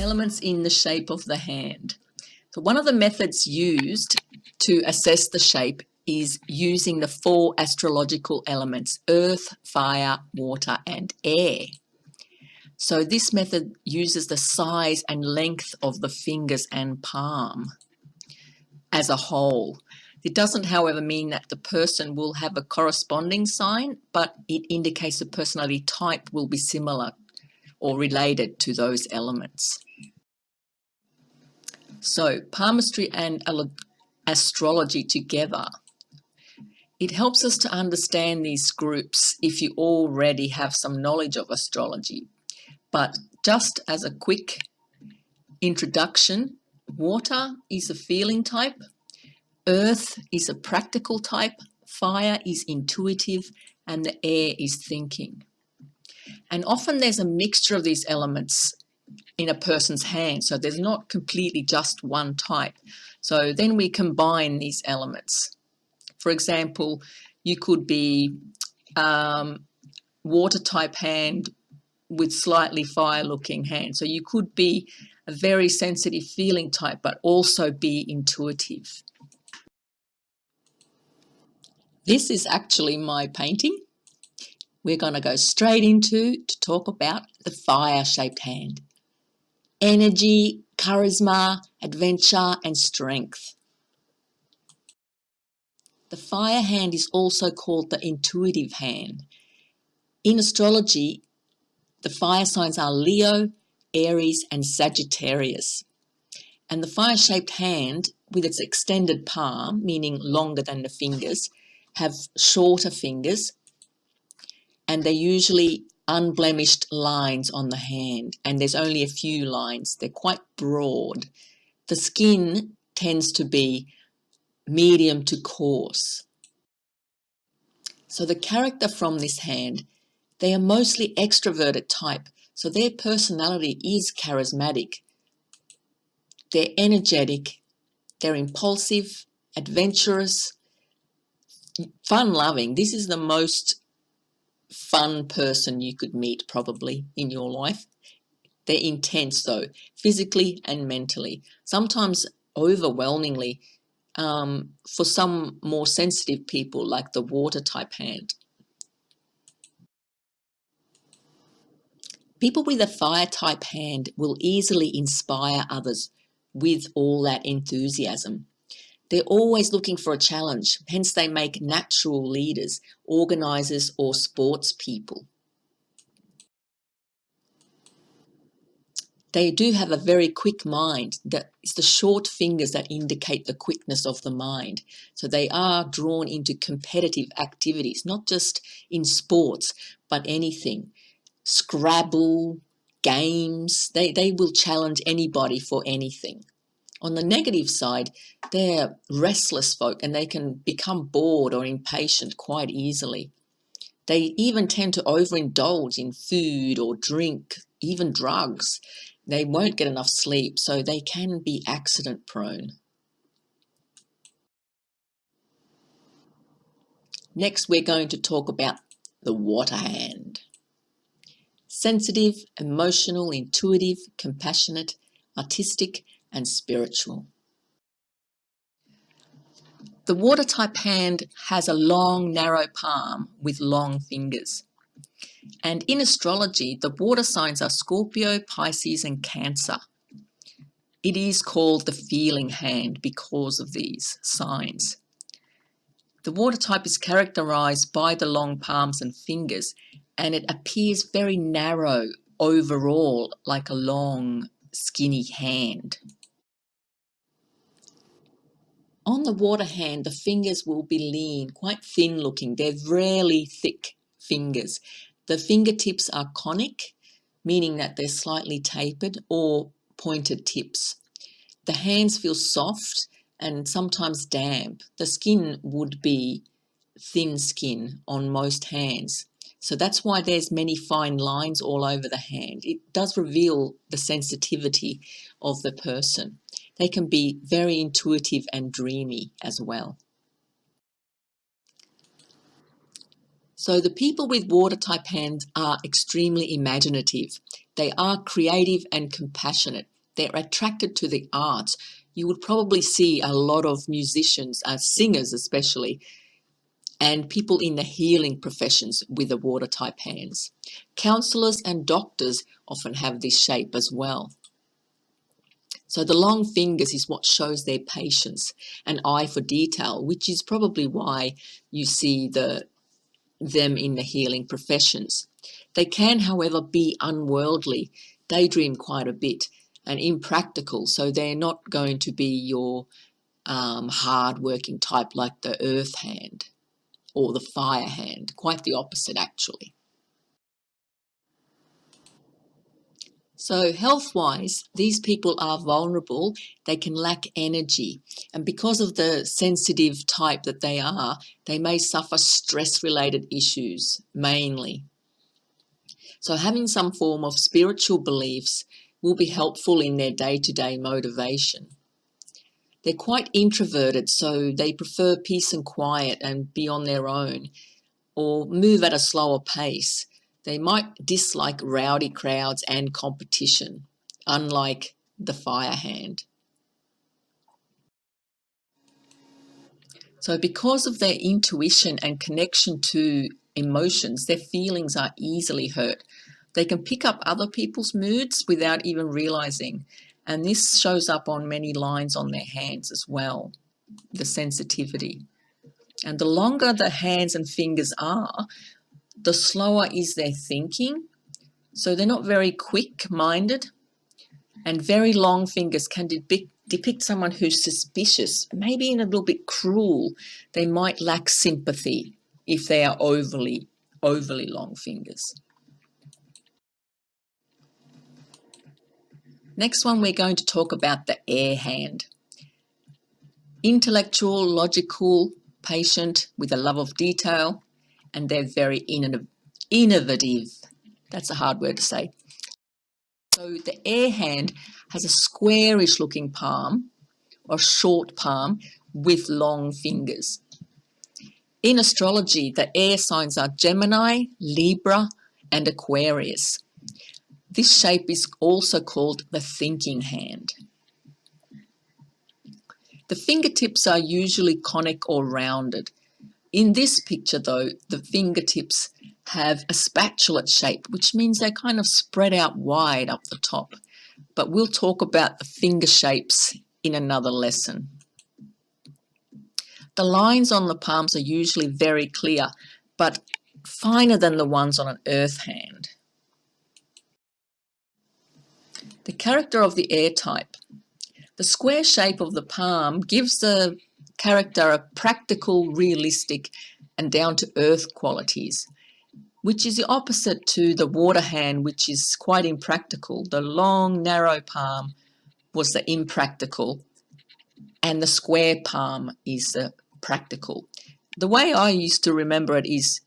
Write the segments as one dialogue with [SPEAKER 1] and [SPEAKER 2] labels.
[SPEAKER 1] Elements in the shape of the hand. So one of the methods used to assess the shape is using the 4 astrological elements: earth, fire, water, and air. So this method uses the size and length of the fingers and palm as a whole. It doesn't, however, mean that the person will have a corresponding sign, but it indicates the personality type will be similar or related to those elements. So palmistry and astrology together. It helps us to understand these groups if you already have some knowledge of astrology. But just as a quick introduction, water is a feeling type, earth is a practical type, fire is intuitive, and the air is thinking. And often there's a mixture of these elements in a person's hand, so there's not completely just one type. So then we combine these elements. For example, you could be water type hand with slightly fire looking hand. So you could be a very sensitive feeling type, but also be intuitive. This is actually my painting. We're going to go straight into to talk about the fire shaped hand. Energy, charisma, adventure, and strength. The fire hand is also called the intuitive hand. In astrology, the fire signs are Leo, Aries, and Sagittarius. And the fire-shaped hand, with its extended palm, meaning longer than the fingers, have shorter fingers, and they're usually unblemished lines on the hand, and there's only a few lines. They're quite broad. The skin tends to be medium to coarse. So the character from this hand, they are mostly extroverted type, so their personality is charismatic. They're energetic, they're impulsive, adventurous, fun-loving. This is the most fun person you could meet probably in your life. They're intense though, physically and mentally, sometimes overwhelmingly for some more sensitive people like the water type hand. People with a fire type hand will easily inspire others with all that enthusiasm. They're always looking for a challenge, hence they make natural leaders, organisers or sports people. They do have a very quick mind. It's the short fingers that indicate the quickness of the mind. So they are drawn into competitive activities, not just in sports, but anything. Scrabble, games, they will challenge anybody for anything. On the negative side, they're restless folk and they can become bored or impatient quite easily. They even tend to overindulge in food or drink, even drugs. They won't get enough sleep, so they can be accident prone. Next, we're going to talk about the water hand. Sensitive, emotional, intuitive, compassionate, artistic, and spiritual. The water type hand has a long, narrow palm with long fingers. And in astrology, the water signs are Scorpio, Pisces, and Cancer. It is called the feeling hand because of these signs. The water type is characterized by the long palms and fingers, and it appears very narrow overall, like a long, skinny hand. On the water hand, the fingers will be lean, quite thin looking. They're rarely thick fingers. The fingertips are conic, meaning that they're slightly tapered, or pointed tips. The hands feel soft and sometimes damp. The skin would be thin skin on most hands. So that's why there's many fine lines all over the hand. It does reveal the sensitivity of the person. They can be very intuitive and dreamy as well. So the people with water type hands are extremely imaginative. They are creative and compassionate. They're attracted to the arts. You would probably see a lot of musicians, singers especially, and people in the healing professions with the water type hands. Counselors and doctors often have this shape as well. So the long fingers is what shows their patience and eye for detail, which is probably why you see them in the healing professions. They can, however, be unworldly, daydream quite a bit, and impractical, so they're not going to be your hard-working type like the earth hand or the fire hand. Quite the opposite, actually. So health-wise, these people are vulnerable. They can lack energy. And because of the sensitive type that they are, they may suffer stress-related issues, mainly. So having some form of spiritual beliefs will be helpful in their day-to-day motivation. They're quite introverted, so they prefer peace and quiet and be on their own or move at a slower pace. They might dislike rowdy crowds and competition, unlike the fire hand. So because of their intuition and connection to emotions, their feelings are easily hurt. They can pick up other people's moods without even realizing, and this shows up on many lines on their hands as well, the sensitivity. And the longer the hands and fingers are, the slower is their thinking. So they're not very quick-minded, and very long fingers can depict someone who's suspicious, maybe a little bit cruel. They might lack sympathy if they are overly long fingers. Next one, we're going to talk about the air hand. Intellectual, logical, patient, with a love of detail, and they're very innovative. That's a hard word to say. So the air hand has a squarish looking palm or short palm with long fingers. In astrology, the air signs are Gemini, Libra, and Aquarius. This shape is also called the thinking hand. The fingertips are usually conic or rounded. In this picture, though, the fingertips have a spatulate shape, which means they're kind of spread out wide up the top. But we'll talk about the finger shapes in another lesson. The lines on the palms are usually very clear, but finer than the ones on an earth hand. The character of the air type. The square shape of the palm gives the character a practical, realistic, and down-to-earth qualities, which is the opposite to the water hand, which is quite impractical. The long, narrow palm was the impractical, and the square palm is the practical. The way I used to remember it is,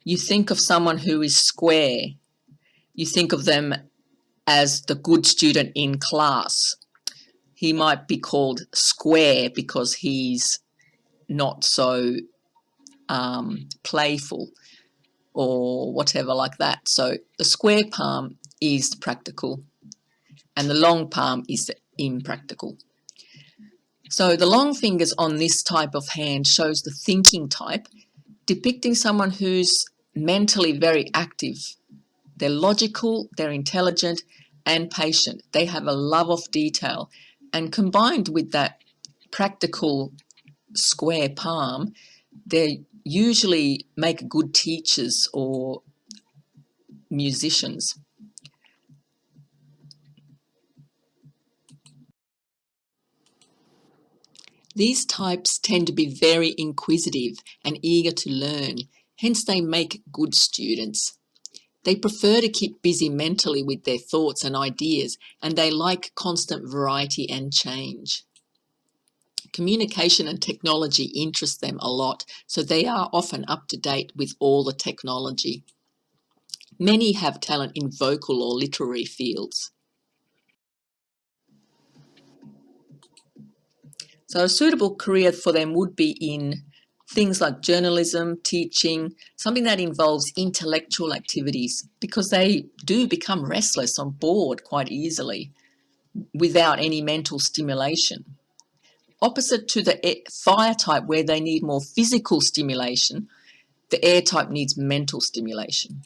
[SPEAKER 1] you think of someone who is square, you think of them as the good student in class. He might be called square because he's not so playful or whatever like that. So the square palm is the practical and the long palm is the impractical. So the long fingers on this type of hand shows the thinking type, depicting someone who's mentally very active. They're logical, they're intelligent and patient. They have a love of detail, and combined with that practical square palm, they usually make good teachers or musicians. These types tend to be very inquisitive and eager to learn, hence they make good students. They prefer to keep busy mentally with their thoughts and ideas, and they like constant variety and change. Communication and technology interest them a lot, so they are often up to date with all the technology. Many have talent in vocal or literary fields. So a suitable career for them would be in things like journalism, teaching, something that involves intellectual activities, because they do become restless or bored quite easily. without any mental stimulation. Opposite to the fire type, where they need more physical stimulation, the air type needs mental stimulation.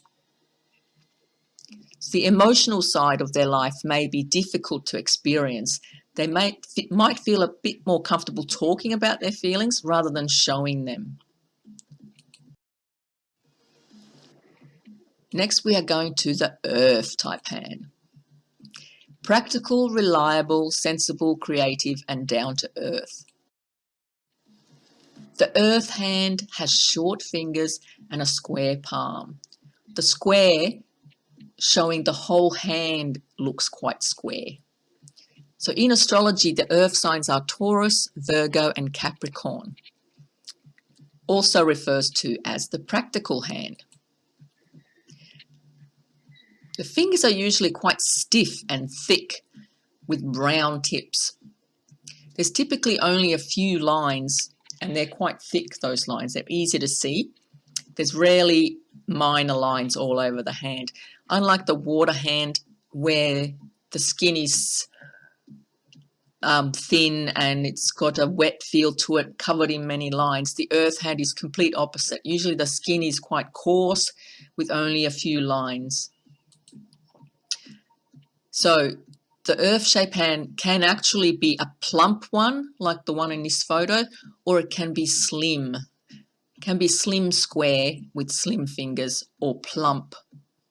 [SPEAKER 1] So the emotional side of their life may be difficult to experience. They might feel a bit more comfortable talking about their feelings rather than showing them. Next, we are going to the earth type hand. Practical, reliable, sensible, creative, and down to earth. The earth hand has short fingers and a square palm. The square showing the whole hand looks quite square. So in astrology, the earth signs are Taurus, Virgo, and Capricorn. Also refers to as the practical hand. The fingers are usually quite stiff and thick with brown tips. There's typically only a few lines, and they're quite thick, those lines. They're easy to see. There's rarely minor lines all over the hand. Unlike the water hand, where the skin is thin and it's got a wet feel to it, covered in many lines, the earth hand is complete opposite. Usually the skin is quite coarse with only a few lines. So the earth shape hand can actually be a plump one, like the one in this photo, or it can be slim. It can be slim square with slim fingers, or plump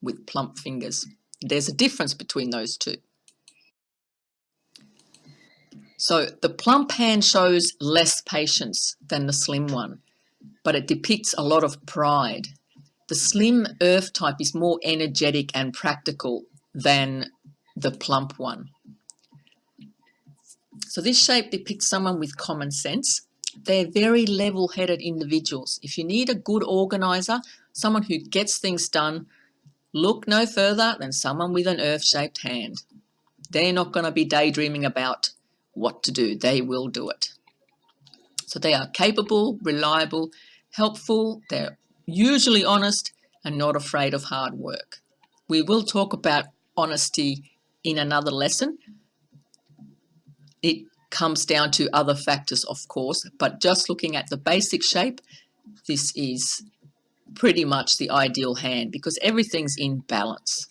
[SPEAKER 1] with plump fingers. There's a difference between those two. So the plump hand shows less patience than the slim one, but it depicts a lot of pride. The slim earth type is more energetic and practical than the plump one. So this shape depicts someone with common sense. They're very level-headed individuals. If you need a good organizer, someone who gets things done, look no further than someone with an earth-shaped hand. They're not going to be daydreaming about what to do. They will do it. So they are capable, reliable, helpful. They're usually honest and not afraid of hard work. We will talk about honesty in another lesson. It comes down to other factors, of course, but just looking at the basic shape, this is pretty much the ideal hand because everything's in balance.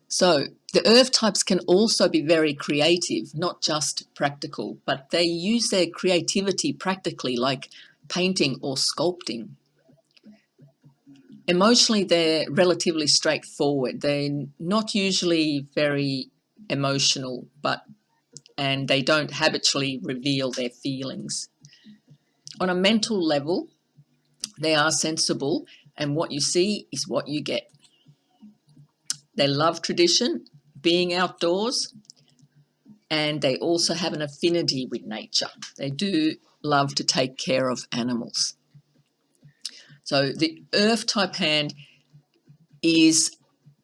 [SPEAKER 1] So the earth types can also be very creative, not just practical, but they use their creativity practically, like painting or sculpting. Emotionally, they're relatively straightforward. They're not usually very emotional, and they don't habitually reveal their feelings. On a mental level, they are sensible, and what you see is what you get. They love tradition, being outdoors, and they also have an affinity with nature. They do love to take care of animals. So the earth type hand is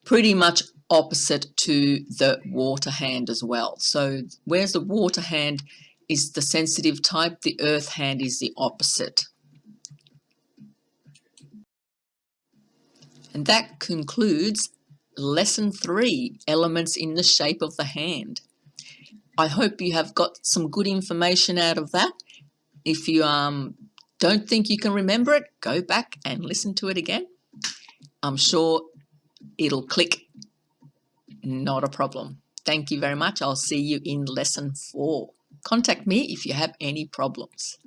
[SPEAKER 1] pretty much opposite to the water hand as well. So whereas the water hand is the sensitive type, the earth hand is the opposite. And that concludes Lesson 3, Elements in the Shape of the Hand. I hope you have got some good information out of that. If you don't think you can remember it, go back and listen to it again. I'm sure it'll click. Not a problem. Thank you very much. I'll see you in Lesson 4. Contact me if you have any problems.